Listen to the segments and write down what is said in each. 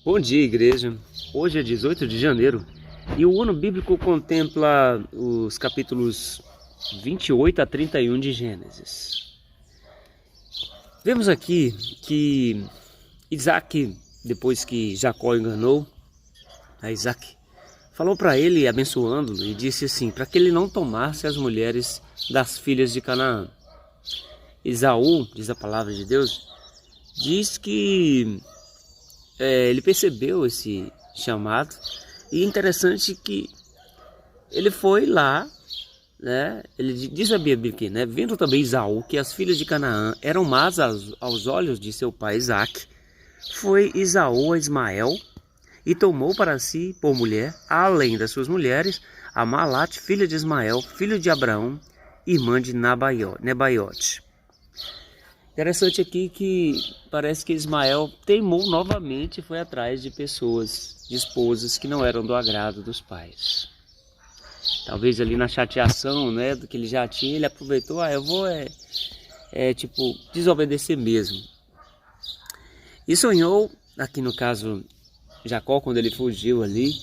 Bom dia, igreja. Hoje é 18 de janeiro e o ano bíblico contempla os capítulos 28 a 31 de Gênesis. Vemos aqui que Isaac, depois que Jacó enganou a Isaac, falou para ele, abençoando-o, e disse assim, para que ele não tomasse as mulheres das filhas de Canaã. Esaú, diz a palavra de Deus, diz que ele percebeu esse chamado, e interessante que ele foi lá, né? Ele diz a Bíblia aqui, né? Vendo também Esaú que as filhas de Canaã eram más aos olhos de seu pai Isaque, foi Esaú a Ismael e tomou para si por mulher, além das suas mulheres, a Malate, filha de Ismael, filho de Abraão, irmã de Nebaiote. Interessante aqui que parece que Ismael teimou novamente e foi atrás de pessoas, de esposas que não eram do agrado dos pais. Talvez ali na chateação, né, do que ele já tinha, ele aproveitou, eu vou desobedecer mesmo. E sonhou, aqui no caso Jacó, quando ele fugiu ali,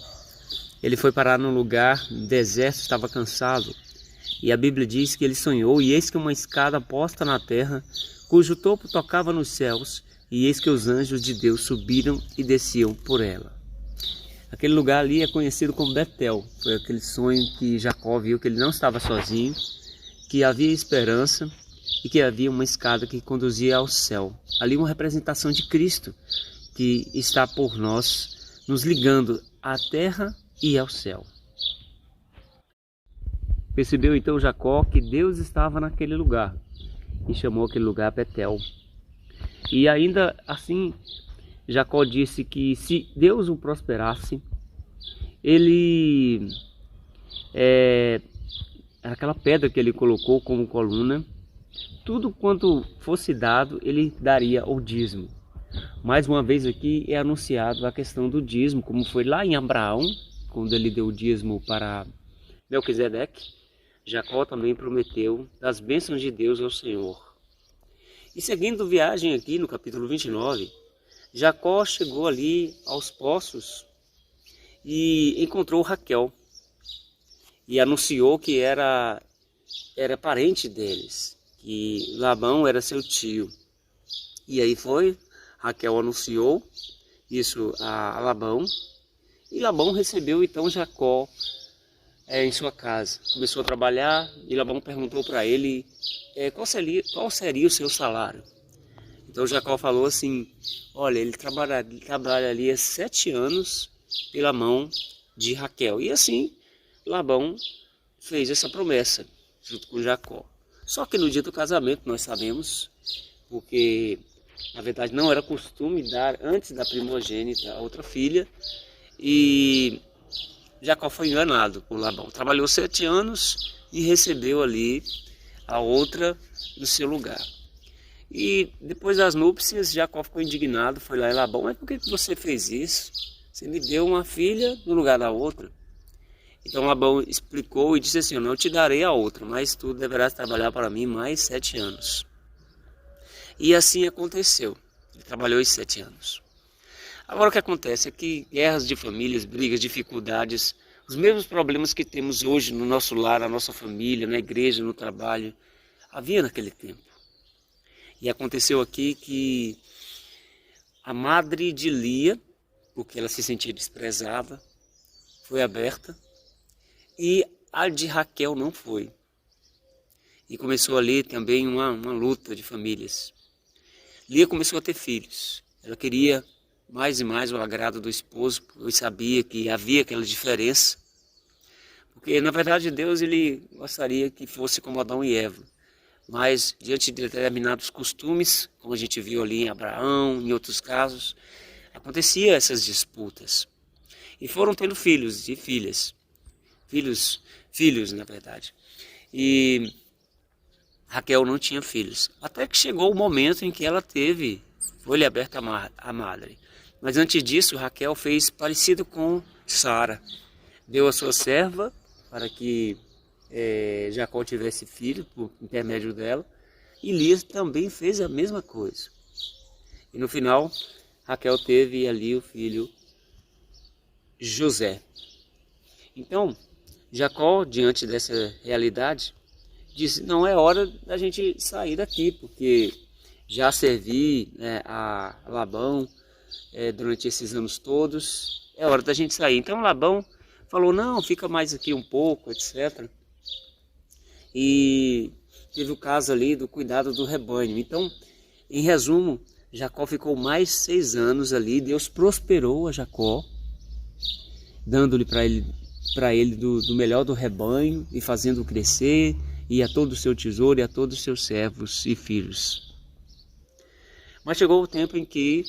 ele foi parar num lugar deserto, estava cansado. E a Bíblia diz que ele sonhou, e eis que uma escada posta na terra, cujo topo tocava nos céus, e eis que os anjos de Deus subiram e desciam por ela. Aquele lugar ali é conhecido como Betel. Foi aquele sonho que Jacó viu que ele não estava sozinho, que havia esperança e que havia uma escada que conduzia ao céu. Ali uma representação de Cristo, que está por nós, nos ligando à terra e ao céu. Percebeu então Jacó que Deus estava naquele lugar e chamou aquele lugar Betel. E ainda assim, Jacó disse que se Deus o prosperasse, ele, aquela pedra que ele colocou como coluna, tudo quanto fosse dado, ele daria o dízimo. Mais uma vez aqui é anunciado a questão do dízimo, como foi lá em Abraão, quando ele deu o dízimo para Melquisedeque. Jacó também prometeu das bênçãos de Deus ao Senhor. E seguindo viagem aqui no capítulo 29, Jacó chegou ali aos poços e encontrou Raquel. E anunciou que era parente deles, que Labão era seu tio. E aí Raquel anunciou isso a Labão, e Labão recebeu então Jacó em sua casa. Começou a trabalhar e Labão perguntou para ele qual seria o seu salário. Então Jacó falou assim, olha, ele trabalha ali há 7 anos pela mão de Raquel. E assim Labão fez essa promessa junto com Jacó. Só que no dia do casamento, nós sabemos, porque na verdade não era costume dar antes da primogênita a outra filha, e Jacó foi enganado por Labão. Trabalhou 7 anos e recebeu ali a outra no seu lugar. E depois das núpcias, Jacó ficou indignado, foi lá em Labão, mas por que você fez isso? Você me deu uma filha no lugar da outra. Então Labão explicou e disse assim, eu não te darei a outra, mas tu deverás trabalhar para mim mais 7 anos. E assim aconteceu. Ele trabalhou esses 7 anos. Agora o que acontece é que guerras de famílias, brigas, dificuldades, os mesmos problemas que temos hoje no nosso lar, na nossa família, na igreja, no trabalho, havia naquele tempo. E aconteceu aqui que a madre de Lia, porque ela se sentia desprezada, foi aberta, e a de Raquel não foi. E começou ali também uma luta de famílias. Lia começou a ter filhos. Ela queria mais e mais o agrado do esposo, pois sabia que havia aquela diferença. Porque, na verdade, Deus ele gostaria que fosse como Adão e Eva. Mas, diante de determinados costumes, como a gente viu ali em Abraão, em outros casos, acontecia essas disputas. E foram tendo filhos e filhas. Filhos, na verdade. E Raquel não tinha filhos. Até que chegou o momento em que ela foi-lhe aberta a madre. Mas antes disso, Raquel fez parecido com Sara. Deu a sua serva para que Jacó tivesse filho por intermédio dela. E Lia também fez a mesma coisa. E no final, Raquel teve ali o filho José. Então, Jacó, diante dessa realidade, disse: não é hora da gente sair daqui, porque já servi, né, a Labão durante esses anos todos, é hora da gente sair. Então Labão falou: não, fica mais aqui um pouco, etc. E teve o caso ali do cuidado do rebanho. Então, em resumo, Jacó ficou mais 6 anos ali. Deus prosperou a Jacó, dando-lhe para ele do melhor do rebanho e fazendo crescer, e a todo o seu tesouro e a todos os seus servos e filhos. Mas chegou o tempo em que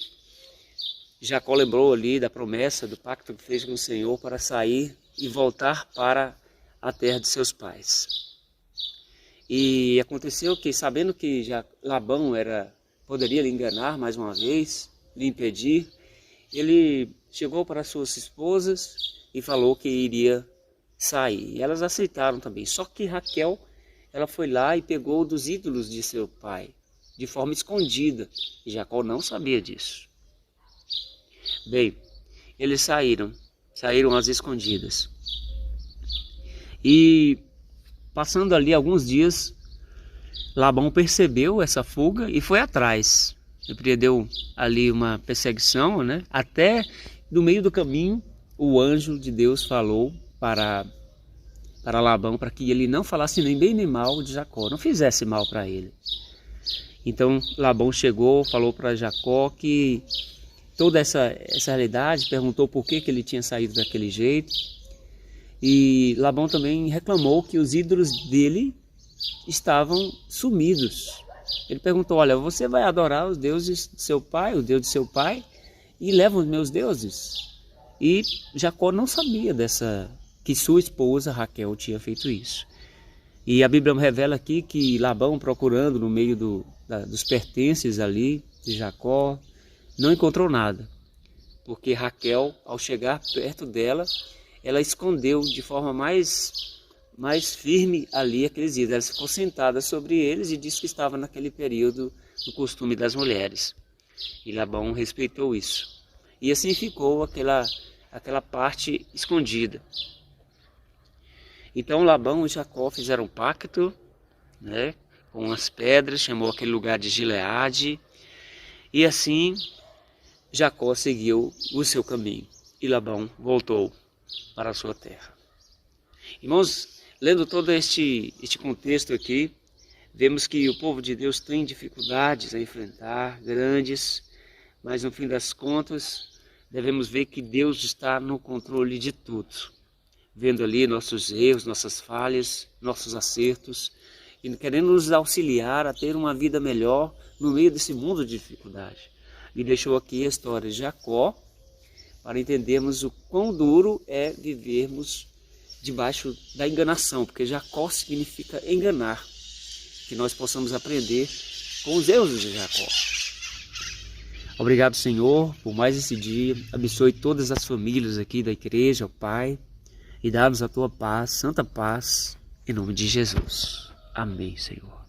Jacó lembrou ali da promessa, do pacto que fez com o Senhor para sair e voltar para a terra de seus pais. E aconteceu que, sabendo que Labão poderia lhe enganar mais uma vez, lhe impedir, ele chegou para suas esposas e falou que iria sair. E elas aceitaram também. Só que Raquel, ela foi lá e pegou dos ídolos de seu pai, de forma escondida. E Jacó não sabia disso. Bem, eles saíram às escondidas. E passando ali alguns dias, Labão percebeu essa fuga e foi atrás. Empreendeu ali uma perseguição, né? Até no meio do caminho, o anjo de Deus falou para Labão, para que ele não falasse nem bem nem mal de Jacó, não fizesse mal para ele. Então Labão chegou, falou para Jacó que toda essa realidade, perguntou por que ele tinha saído daquele jeito. E Labão também reclamou que os ídolos dele estavam sumidos. Ele perguntou: olha, você vai adorar os deuses de seu pai, o Deus de seu pai, e leva os meus deuses? E Jacó não sabia que sua esposa Raquel tinha feito isso. E a Bíblia revela aqui que Labão, procurando no meio dos pertences ali de Jacó, não encontrou nada, porque Raquel, ao chegar perto dela, ela escondeu de forma mais firme ali aqueles ídolos. Ela ficou sentada sobre eles e disse que estava naquele período do costume das mulheres. E Labão respeitou isso. E assim ficou aquela parte escondida. Então Labão e Jacó fizeram um pacto, né, com as pedras, chamou aquele lugar de Gileade, e assim Jacó seguiu o seu caminho e Labão voltou para a sua terra. Irmãos, lendo todo este contexto aqui, vemos que o povo de Deus tem dificuldades a enfrentar, grandes, mas no fim das contas, devemos ver que Deus está no controle de tudo. Vendo ali nossos erros, nossas falhas, nossos acertos, e querendo nos auxiliar a ter uma vida melhor no meio desse mundo de dificuldade. E deixou aqui a história de Jacó, para entendermos o quão duro é vivermos debaixo da enganação, porque Jacó significa enganar, que nós possamos aprender com os erros de Jacó. Obrigado, Senhor, por mais esse dia. Abençoe todas as famílias aqui da igreja, ó Pai, e dá-nos a tua paz, santa paz, em nome de Jesus. Amém, Senhor.